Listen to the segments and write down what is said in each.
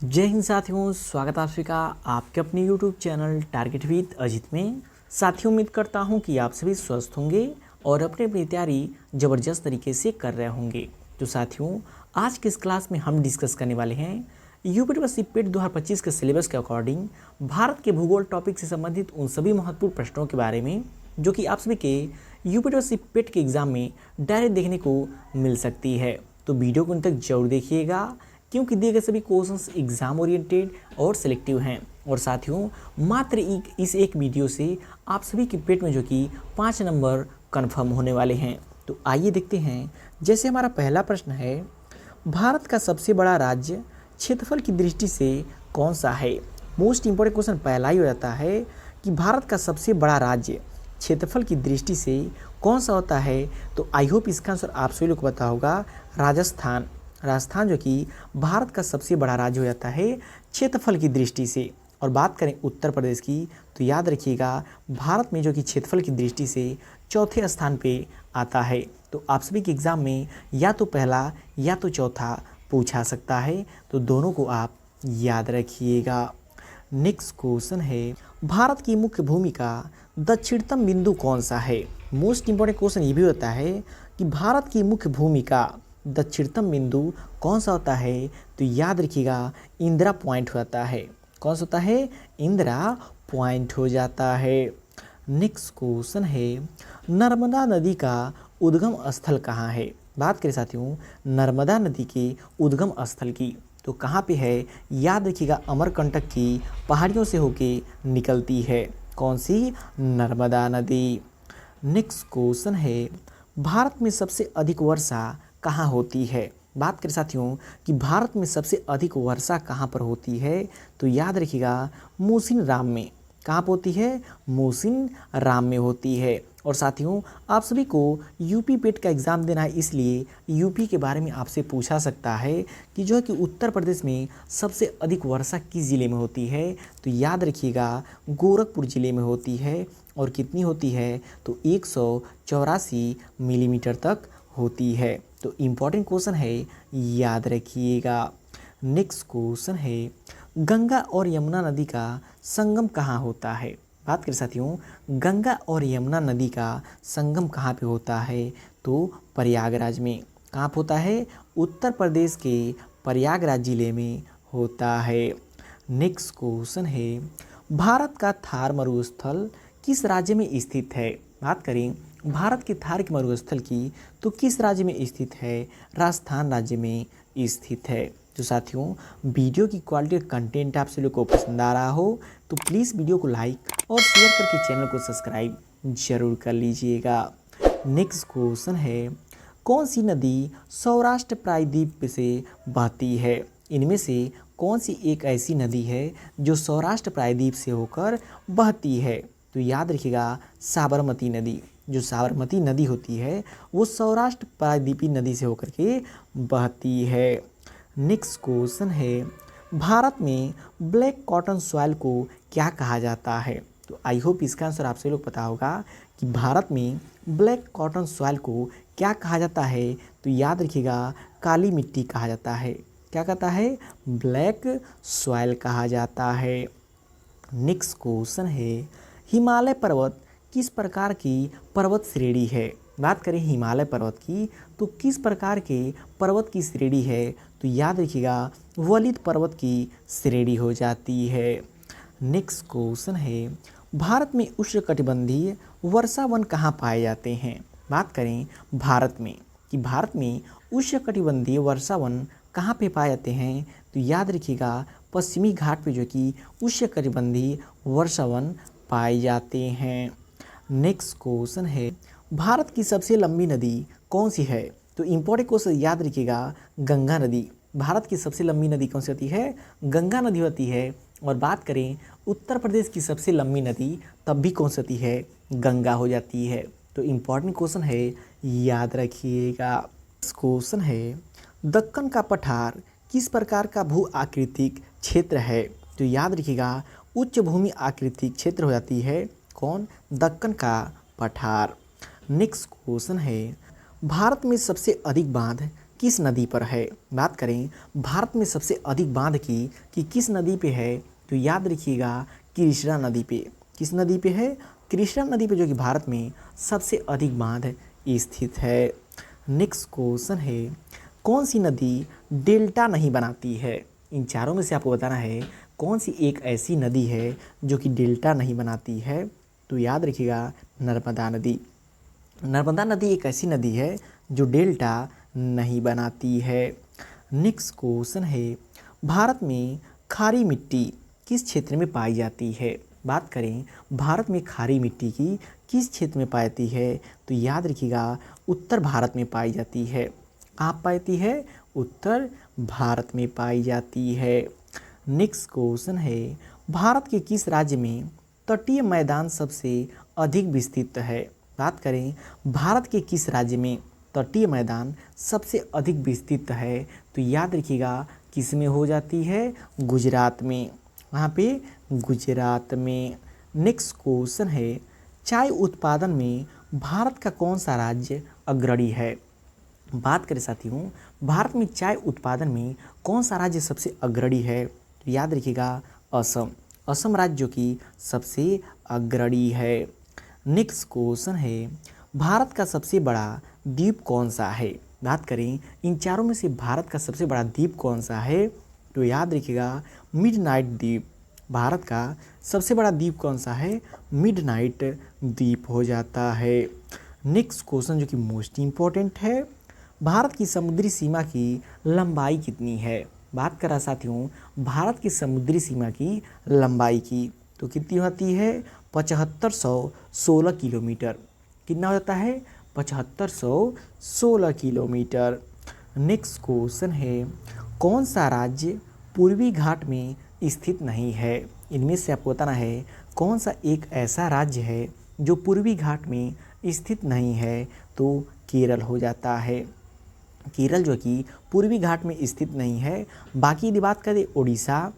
जय हिंद साथियों, स्वागत है आप सभी का आपके अपने YouTube channel target with Ajit में। साथियों, उम्मीद करता हूं कि आप सभी स्वस्थ होंगे और अपनी अपनी तैयारी ज़बरदस्त तरीके से कर रहे होंगे। तो साथियों, आज के इस क्लास में हम डिस्कस करने वाले हैं यूपीएससी पेट 2025 के सिलेबस के अकॉर्डिंग भारत के भूगोल टॉपिक से संबंधित उन सभी महत्वपूर्ण प्रश्नों के बारे में जो कि आप सभी के यूपीएससी पेट के एग्जाम में डायरेक्ट देखने को मिल सकती है। तो वीडियो को अंत तक जरूर देखिएगा, क्योंकि दिए गए सभी क्वेश्चंस एग्जाम ओरिएंटेड और सिलेक्टिव हैं। और साथियों, मात्र इस एक वीडियो से आप सभी के पेट में जो कि 5 नंबर कंफर्म होने वाले हैं। तो आइए देखते हैं। जैसे हमारा पहला प्रश्न है, भारत का सबसे बड़ा राज्य क्षेत्रफल की दृष्टि से कौन सा है। मोस्ट इंपॉर्टेंट क्वेश्चन पहला ही हो जाता है कि भारत का सबसे बड़ा राज्य क्षेत्रफल की दृष्टि से कौन सा होता है। तो आई होप इसका आंसर आप सभी लोग को पता होगा, राजस्थान। राजस्थान जो कि भारत का सबसे बड़ा राज्य हो जाता है क्षेत्रफल की दृष्टि से। और बात करें उत्तर प्रदेश की, तो याद रखिएगा भारत में जो कि क्षेत्रफल की दृष्टि से चौथे स्थान पे आता है। तो आप सभी के एग्ज़ाम में या तो पहला या तो चौथा पूछा सकता है, तो दोनों को आप याद रखिएगा। नेक्स्ट क्वेश्चन है, भारत की मुख्य भूमि का दक्षिणतम बिंदु कौन सा है। मोस्ट इंपॉर्टेंट क्वेश्चन ये भी होता है कि भारत की मुख्य भूमि का दक्षिणतम बिंदु कौन सा होता है। तो याद रखिएगा, इंदिरा पॉइंट होता है। कौन सा होता है? इंदिरा पॉइंट हो जाता है। नेक्स्ट क्वेश्चन है, नर्मदा नदी का उद्गम स्थल कहाँ है। बात करें साथियों नर्मदा नदी के उद्गम स्थल की, तो कहाँ पे है? याद रखिएगा, अमरकंटक की पहाड़ियों से होके निकलती है। कौन सी? नर्मदा नदी। नेक्स्ट क्वेश्चन है, भारत में सबसे अधिक वर्षा कहाँ होती है। बात करें साथियों कि भारत में सबसे अधिक वर्षा कहाँ पर होती है, तो याद रखिएगा मोसिन राम में। कहाँ पर होती है? मोसिन राम में होती है। और साथियों, आप सभी को यूपी पेट का एग्ज़ाम देना है, इसलिए यूपी के बारे में आपसे पूछा सकता है कि जो है कि उत्तर प्रदेश में सबसे अधिक वर्षा किस ज़िले में होती है। तो याद रखिएगा, गोरखपुर ज़िले में होती है। और कितनी होती है? तो 184 मिलीमीटर तक होती है। तो इम्पॉर्टेंट क्वेश्चन है, याद रखिएगा। नेक्स्ट क्वेश्चन है, गंगा और यमुना नदी का संगम कहाँ होता है। बात करें साथियों, गंगा और यमुना नदी का संगम कहाँ पे होता है, तो प्रयागराज में। कहाँ पे होता है? उत्तर प्रदेश के प्रयागराज जिले में होता है। नेक्स्ट क्वेश्चन है, भारत का थार मरुस्थल किस राज्य में स्थित है। बात करें भारत के थार के मरुस्थल की, तो किस राज्य में स्थित है? राजस्थान राज्य में स्थित है। तो साथियों, वीडियो की क्वालिटी और कंटेंट आप सभी लोग को पसंद आ रहा हो तो प्लीज़ वीडियो को लाइक और शेयर करके चैनल को सब्सक्राइब जरूर कर लीजिएगा। नेक्स्ट क्वेश्चन है, कौन सी नदी सौराष्ट्र प्रायद्वीप से बहती है। इनमें से कौन सी एक ऐसी नदी है जो सौराष्ट्र प्रायद्वीप से होकर बहती है। तो याद रखिएगा, साबरमती नदी। जो साबरमती नदी होती है वो सौराष्ट्र प्रायद्वीपीय नदी से होकर के बहती है। नेक्स्ट क्वेश्चन है, भारत में ब्लैक कॉटन सॉइल को क्या कहा जाता है। तो आई होप इसका आंसर आप सभी लोग पता होगा कि भारत में ब्लैक कॉटन सॉइल को क्या कहा जाता है। तो याद रखिएगा, काली मिट्टी कहा जाता है। क्या कहता है? ब्लैक सॉइल कहा जाता है। नेक्स्ट क्वेश्चन है, हिमालय पर्वत किस प्रकार की पर्वत श्रेणी है। बात करें हिमालय पर्वत की, तो किस प्रकार के पर्वत की श्रेणी है। तो याद रखिएगा, वलित पर्वत की श्रेणी हो जाती है। नेक्स्ट क्वेश्चन है, भारत में उष्णकटिबंधीय वर्षा वन कहाँ पाए जाते हैं। बात करें भारत में कि भारत में उष्णकटिबंधीय वर्षा वन कहाँ पे पाए जाते हैं। तो याद रखिएगा, पश्चिमी घाट पे जो कि उष्णकटिबंधीय वर्षा वन पाए जाते हैं। नेक्स्ट क्वेश्चन है, भारत की सबसे लंबी नदी कौन सी है। तो इम्पोर्टेंट क्वेश्चन याद रखिएगा, गंगा नदी। भारत की सबसे लंबी नदी कौन सी होती है? गंगा नदी होती है। और बात करें उत्तर प्रदेश की सबसे लंबी नदी, तब भी कौन सी होती है? गंगा हो जाती है। तो इम्पॉर्टेंट क्वेश्चन है, याद रखिएगा। क्वेश्चन है, दक्कन का पठार किस प्रकार का भू आकृतिक क्षेत्र है। तो याद रखिएगा, उच्च भूमि आकृतिक क्षेत्र हो जाती है। कौन? दक्कन का पठार। नेक्स्ट क्वेश्चन है, भारत में सबसे अधिक बांध किस नदी पर है। बात करें भारत में सबसे अधिक बांध की कि किस नदी पे है, तो याद रखिएगा कृष्णा नदी पे। किस नदी पे है? कृष्णा नदी पे, जो कि भारत में सबसे अधिक बांध स्थित है। नेक्स्ट क्वेश्चन है, कौन सी नदी डेल्टा नहीं बनाती है? इन चारों में से आपको बताना है कौन सी एक ऐसी नदी है जो कि डेल्टा नहीं बनाती है। तो याद रखिएगा नर्मदा नदी। नर्मदा नदी एक ऐसी नदी है जो डेल्टा नहीं बनाती है। नेक्स्ट क्वेश्चन है, भारत में खारी मिट्टी किस क्षेत्र में पाई जाती है? बात करें भारत में खारी मिट्टी की किस क्षेत्र में पाई जाती है, तो याद रखिएगा उत्तर भारत में पाई जाती है। कहाँ पाती है? उत्तर भारत में पाई जाती है। नेक्स्ट क्वेश्चन है, भारत के किस राज्य में तटीय मैदान सबसे अधिक विस्तृत है? बात करें भारत के किस राज्य में तटीय मैदान सबसे अधिक विस्तृत है, तो याद रखिएगा किस में हो जाती है? गुजरात में। वहाँ पे गुजरात में। नेक्स्ट क्वेश्चन है, चाय उत्पादन में भारत का कौन सा राज्य अग्रणी है? बात करें साथियों भारत में चाय उत्पादन में कौन सा राज्य सबसे अग्रणी है, तो याद रखिएगा असम। असम राज्य जो कि सबसे अग्रणी है। नेक्स्ट क्वेश्चन है, भारत का सबसे बड़ा द्वीप कौन सा है? बात करें इन चारों में से भारत का सबसे बड़ा द्वीप कौन सा है, तो याद रखिएगा मिडनाइट द्वीप। भारत का सबसे बड़ा द्वीप कौन सा है? मिडनाइट द्वीप हो जाता है। नेक्स्ट क्वेश्चन जो कि मोस्ट इम्पोर्टेंट है, भारत की समुद्री सीमा की लंबाई कितनी है? बात करा साथियों भारत की समुद्री सीमा की लंबाई की, तो कितनी होती है? 7516 किलोमीटर। कितना हो जाता है? 7516 किलोमीटर। नेक्स्ट क्वेश्चन है, कौन सा राज्य पूर्वी घाट में स्थित नहीं है? इनमें से आपको बताना है कौन सा एक ऐसा राज्य है जो पूर्वी घाट में स्थित नहीं है, तो केरल हो जाता है। केरल जो कि पूर्वी घाट में स्थित नहीं है। बाकी यदि बात करें उड़ीसा,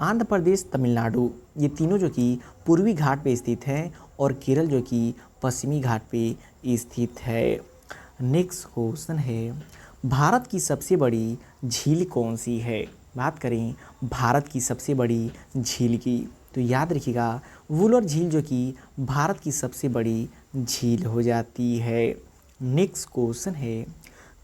आंध्र प्रदेश, तमिलनाडु, ये तीनों जो कि पूर्वी घाट पे स्थित हैं और केरल जो कि पश्चिमी घाट पे स्थित है। नेक्स्ट क्वेश्चन है, भारत की सबसे बड़ी झील कौन सी है? बात करें भारत की सबसे बड़ी झील की, तो याद रखिएगा वुलर झील जो कि भारत की सबसे बड़ी झील हो जाती है। नेक्स्ट क्वेश्चन है,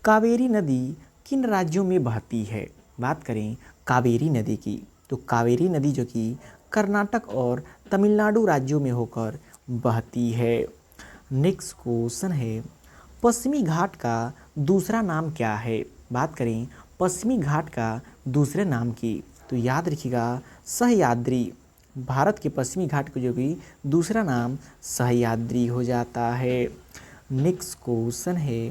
कावेरी नदी किन राज्यों में बहती है? बात करें कावेरी नदी की, तो कावेरी नदी जो कि कर्नाटक और तमिलनाडु राज्यों में होकर बहती है। नेक्स्ट क्वेश्चन है, पश्चिमी घाट का दूसरा नाम क्या है? बात करें पश्चिमी घाट का दूसरे नाम की, तो याद रखिएगा सह्याद्री। भारत के पश्चिमी घाट को जो कि दूसरा नाम सह्याद्री हो जाता है। नेक्स्ट क्वेश्चन है,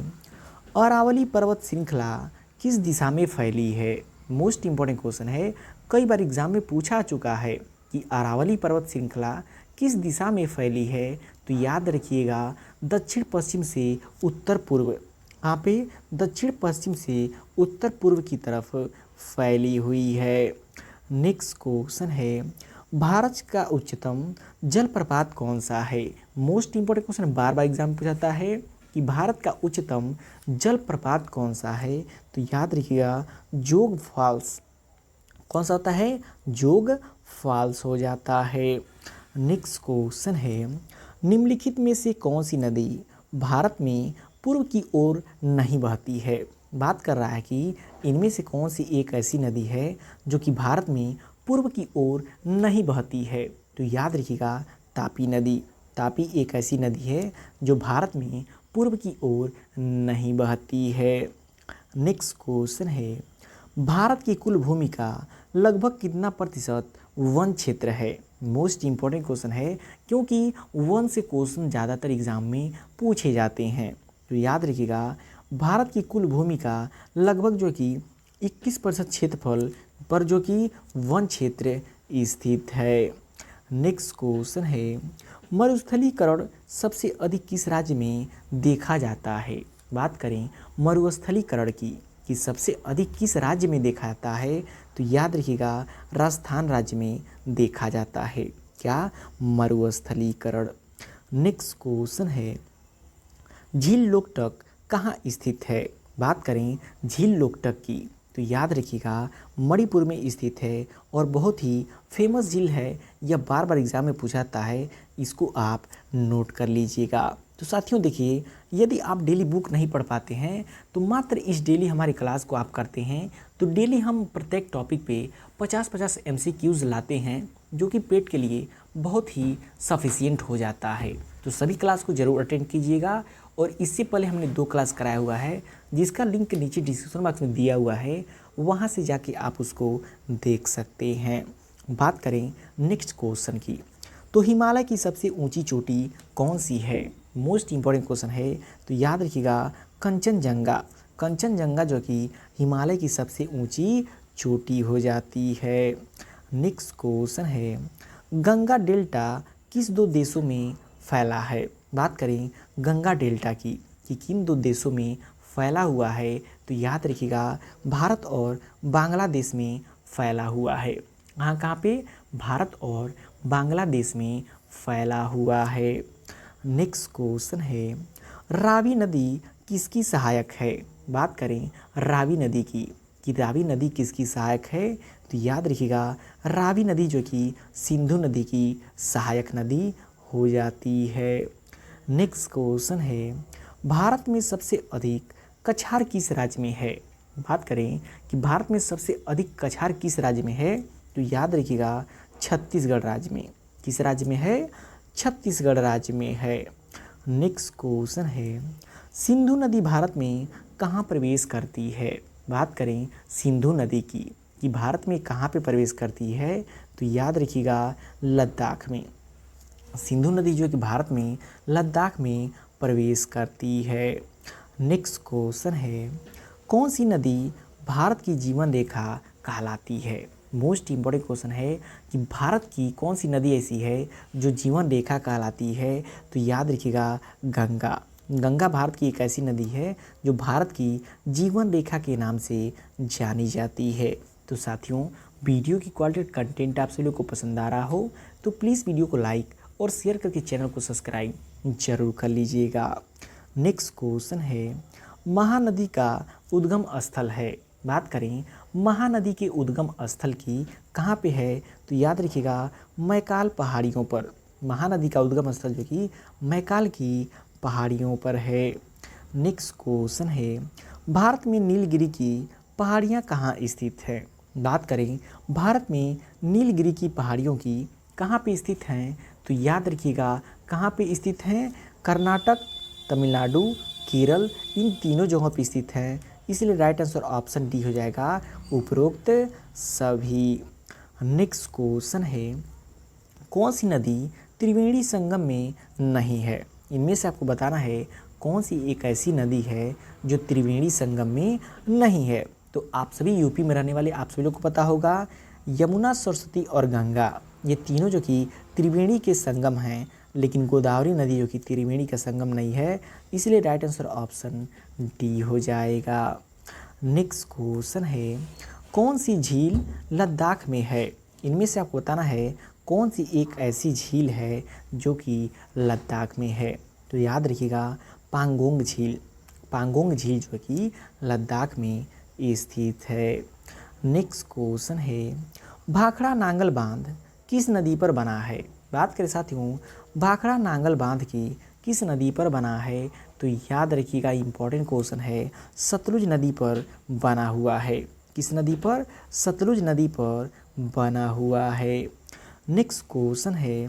अरावली पर्वत श्रृंखला किस दिशा में फैली है? मोस्ट इम्पोर्टेंट क्वेश्चन है, कई बार एग्जाम में पूछा चुका है कि अरावली पर्वत श्रृंखला किस दिशा में फैली है, तो याद रखिएगा दक्षिण पश्चिम से उत्तर पूर्व। यहाँ पे दक्षिण पश्चिम से उत्तर पूर्व की तरफ फैली हुई है। नेक्स्ट क्वेश्चन है, भारत का उच्चतम जलप्रपात कौन सा है? मोस्ट इम्पोर्टेंट क्वेश्चन बार बार एग्जाम में पूछाता है कि भारत का उच्चतम जलप्रपात कौन सा है, तो याद रखिएगा जोग फॉल्स। कौन सा होता है? जोग फॉल्स हो जाता है। नेक्स्ट क्वेश्चन है, निम्नलिखित में से कौन सी नदी भारत में पूर्व की ओर नहीं बहती है? बात कर रहा है कि इनमें से कौन सी एक ऐसी नदी है जो कि भारत में पूर्व की ओर नहीं बहती है, तो याद रखिएगा तापी नदी। तापी एक ऐसी नदी है जो भारत में पूर्व की ओर नहीं बहती है। नेक्स्ट क्वेश्चन है, भारत की कुल भूमि का लगभग कितना प्रतिशत वन क्षेत्र है? मोस्ट इम्पोर्टेंट क्वेश्चन है क्योंकि वन से क्वेश्चन ज़्यादातर एग्जाम में पूछे जाते हैं, तो याद रखिएगा भारत की कुल भूमि का लगभग जो कि 21% क्षेत्रफल पर जो कि वन क्षेत्र स्थित है। नेक्स्ट क्वेश्चन है, मरुस्थलीकरण सबसे अधिक किस राज्य में देखा जाता है? बात करें मरुस्थलीकरण की कि सबसे अधिक किस राज्य में देखा जाता है, तो याद रखिएगा राजस्थान राज्य में देखा जाता है। क्या? मरुस्थलीकरण। नेक्स्ट क्वेश्चन है, झील लोकटक कहाँ स्थित है? बात करें झील लोकटक की तो याद रखिएगा मणिपुर में स्थित है और बहुत ही फेमस झील है। यह बार बार एग्जाम में पूछा जाता है, इसको आप नोट कर लीजिएगा। तो साथियों देखिए, यदि आप डेली बुक नहीं पढ़ पाते हैं तो मात्र इस डेली हमारी क्लास को आप करते हैं तो डेली हम प्रत्येक टॉपिक पे 50-50 MCQs लाते हैं, जो कि पेट के लिए बहुत ही सफिशियंट हो जाता है। तो सभी क्लास को ज़रूर अटेंड कीजिएगा। और इससे पहले हमने 2 क्लास कराया हुआ है, जिसका लिंक नीचे डिस्क्रिप्शन बॉक्स में दिया हुआ है, वहाँ से जाके आप उसको देख सकते हैं। बात करें नेक्स्ट क्वेश्चन की, तो हिमालय की सबसे ऊंची चोटी कौन सी है? मोस्ट इंपॉर्टेंट क्वेश्चन है। तो याद रखिएगा कंचनजंगा। कंचनजंगा जो कि हिमालय की सबसे ऊंची चोटी हो जाती है। नेक्स्ट क्वेश्चन है, गंगा डेल्टा किस 2 देशों में फैला है? बात करें गंगा डेल्टा की कि किन 2 देशों में फैला हुआ है, तो याद रखिएगा भारत और बांग्लादेश में फैला हुआ है। कहाँ पे? भारत और बांग्लादेश में फैला हुआ है। नेक्स्ट क्वेश्चन है, रावी नदी किसकी सहायक है? बात करें रावी नदी की कि रावी नदी किसकी सहायक है, तो याद रखिएगा रावी नदी जो कि सिंधु नदी की सहायक नदी हो जाती है। नेक्स्ट क्वेश्चन है, भारत में सबसे अधिक कछार किस राज्य में है? बात करें कि भारत में सबसे अधिक कछार किस राज्य में है, तो याद रखिएगा छत्तीसगढ़ राज्य में। किस राज्य में है? छत्तीसगढ़ राज्य में है। नेक्स्ट क्वेश्चन है, सिंधु नदी भारत में कहाँ प्रवेश करती है? बात करें सिंधु नदी की कि भारत में कहाँ पे प्रवेश करती है, तो याद रखिएगा लद्दाख में। सिंधु नदी जो कि भारत में लद्दाख में प्रवेश करती है। नेक्स्ट क्वेश्चन है, कौन सी नदी भारत की जीवन रेखा कहलाती है? मोस्ट इंपॉर्टेंट क्वेश्चन है कि भारत की कौन सी नदी ऐसी है जो जीवन रेखा कहलाती है, तो याद रखिएगा गंगा। गंगा भारत की एक ऐसी नदी है जो भारत की जीवन रेखा के नाम से जानी जाती है। तो साथियों, वीडियो की क्वालिटी कंटेंट आप सभी लोग को पसंद आ रहा हो तो प्लीज़ वीडियो को लाइक और शेयर करके चैनल को सब्सक्राइब जरूर कर लीजिएगा। नेक्स्ट क्वेश्चन है, महानदी का उद्गम स्थल है। बात करें महानदी के उद्गम स्थल की कहाँ पे है, तो याद रखिएगा मैकाल पहाड़ियों पर। महानदी का उद्गम स्थल जो कि मैकाल की पहाड़ियों पर है। नेक्स्ट क्वेश्चन है, भारत में नीलगिरी की पहाड़ियाँ कहाँ स्थित है? बात करें भारत में नीलगिरी की पहाड़ियों की कहाँ पे स्थित हैं, तो याद रखिएगा कहाँ पे स्थित हैं? कर्नाटक, तमिलनाडु, केरल, इन तीनों जगहों पे स्थित हैं। इसलिए राइट आंसर ऑप्शन डी हो जाएगा, उपरोक्त सभी। नेक्स्ट क्वेश्चन है, कौन सी नदी त्रिवेणी संगम में नहीं है? इनमें से आपको बताना है कौन सी एक ऐसी नदी है जो त्रिवेणी संगम में नहीं है। तो आप सभी यूपी में रहने वाले आप सभी लोग को पता होगा, यमुना, सरस्वती और गंगा ये तीनों जो कि त्रिवेणी के संगम हैं, लेकिन गोदावरी नदी जो कि त्रिवेणी का संगम नहीं है, इसलिए राइट आंसर ऑप्शन डी हो जाएगा। नेक्स्ट क्वेश्चन है, कौन सी झील लद्दाख में है? इनमें से आपको बताना है कौन सी एक ऐसी झील है जो कि लद्दाख में है। तो याद रखिएगा पांगोंग झील। पांगोंग झील जो कि लद्दाख में स्थित है। नेक्स्ट क्वेश्चन है, भाखड़ा नांगल बांध किस नदी पर बना है? बात करें साथियों भाखड़ा नांगल बांध की किस नदी पर बना है, तो याद रखिएगा इंपॉर्टेंट क्वेश्चन है, सतलुज नदी पर बना हुआ है। किस नदी पर? सतलुज नदी पर बना हुआ है। नेक्स्ट क्वेश्चन है,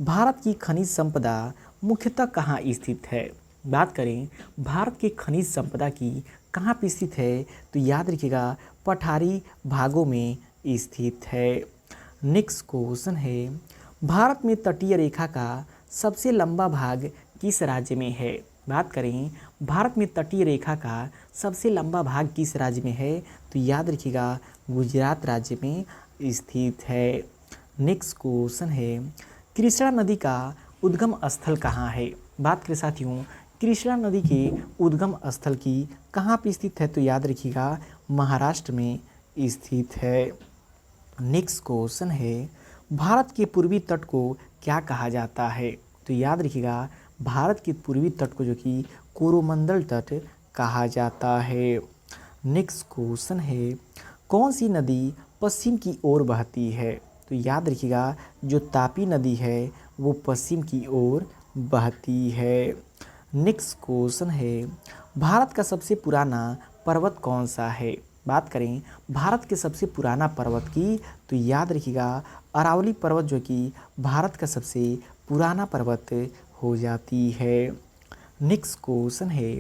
भारत की खनिज संपदा मुख्यतः कहाँ स्थित है? बात करें भारत के खनिज संपदा की कहाँ पे स्थित है, तो याद रखिएगा पठारी भागों में स्थित है। नेक्स्ट क्वेश्चन है, भारत में तटीय रेखा का सबसे लंबा भाग किस राज्य में है? बात करें भारत में तटीय रेखा का सबसे लंबा भाग किस राज्य में है, तो याद रखिएगा गुजरात राज्य में स्थित है। नेक्स्ट क्वेश्चन है, कृष्णा नदी का उद्गम स्थल कहाँ है? बात करें साथियों कृष्णा नदी के उद्गम स्थल की कहाँ पे स्थित है, तो याद रखिएगा महाराष्ट्र में स्थित है। नेक्स्ट क्वेश्चन है, भारत के पूर्वी तट को क्या कहा जाता है? तो याद रखिएगा भारत के पूर्वी तट को जो कि कोरोमंडल तट कहा जाता है। नेक्स्ट क्वेश्चन है, कौन सी नदी पश्चिम की ओर बहती है? तो याद रखिएगा, जो तापी नदी है वो पश्चिम की ओर बहती है। नेक्स्ट क्वेश्चन है, भारत का सबसे पुराना पर्वत कौन सा है? बात करें भारत के सबसे पुराना पर्वत की, तो याद रखिएगा अरावली पर्वत जो कि भारत का सबसे पुराना पर्वत हो जाती है। नेक्स्ट क्वेश्चन है,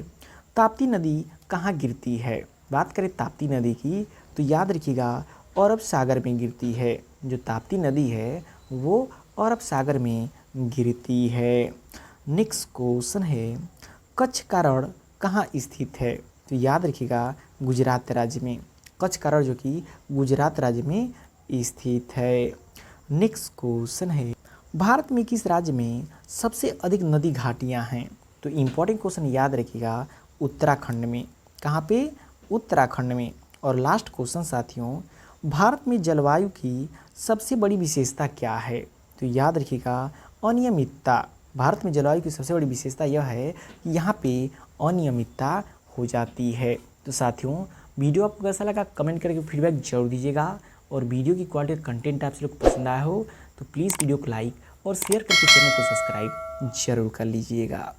ताप्ती नदी कहाँ गिरती है? बात करें ताप्ती नदी की, तो याद रखिएगा अरब सागर में गिरती है। जो ताप्ती नदी है वो अरब सागर में गिरती है। नेक्स्ट क्वेश्चन है, कच्छ का रण कहाँ स्थित है? तो याद रखिएगा गुजरात राज्य में। कच्छ का रण जो कि गुजरात राज्य में स्थित है। नेक्स्ट क्वेश्चन है, भारत में किस राज्य में सबसे अधिक नदी घाटियाँ हैं? तो इम्पोर्टेंट क्वेश्चन याद रखिएगा उत्तराखंड में। कहाँ पे? उत्तराखंड में। और लास्ट क्वेश्चन साथियों, भारत में जलवायु की सबसे बड़ी विशेषता क्या है? तो याद रखिएगा अनियमितता। भारत में जलवायु की सबसे बड़ी विशेषता यह है कि यहाँ पे अनियमितता हो जाती है। तो साथियों, वीडियो आपको कैसा लगा कमेंट करके फीडबैक जरूर दीजिएगा। और वीडियो की क्वालिटी और कंटेंट आप लोग पसंद आया हो तो प्लीज़ वीडियो को लाइक और शेयर करके चैनल को सब्सक्राइब जरूर कर लीजिएगा।